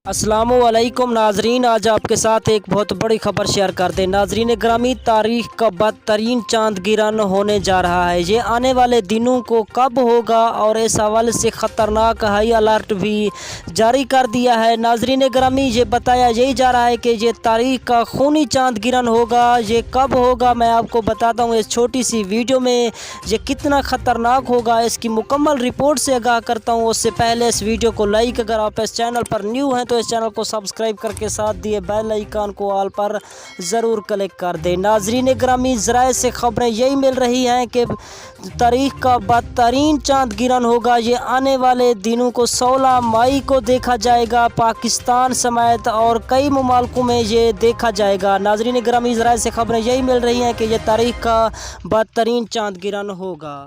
अस्सलाम वालेकुम नाजरीन, आज आपके साथ एक बहुत बड़ी खबर शेयर करते हैं। नाजरीन ग्रामी, तारीख का बदतरीन चांद गिरन होने जा रहा है। ये आने वाले दिनों को कब होगा और इस हवाले से ख़तरनाक हाई अलर्ट भी जारी कर दिया है। नाजरीन ग्रामी, ये बताया यही जा रहा है कि ये तारीख का खूनी चांद गिरन होगा। ये कब होगा मैं आपको बताता हूँ इस छोटी सी वीडियो में। ये कितना ख़तरनाक होगा इसकी मुकम्मल रिपोर्ट से आगाह करता हूँ। उससे पहले इस वीडियो को लाइक, अगर आप इस चैनल पर न्यू हैं तो इस चैनल को सब्सक्राइब करके साथ दिए बेल आइकन को ऑल पर ज़रूर क्लिक कर दें। नाजरीन ग्रामी, ज़राए से खबरें यही मिल रही हैं कि तारीख का बदतरीन चांद गिरन होगा। ये आने वाले दिनों को 16 मई को देखा जाएगा। पाकिस्तान समेत और कई मुमालिकों में ये देखा जाएगा। नाजरीन ग्रामी, ज़राए से खबरें यही मिल रही हैं कि ये तारीख का बदतरीन चांद गिरन होगा।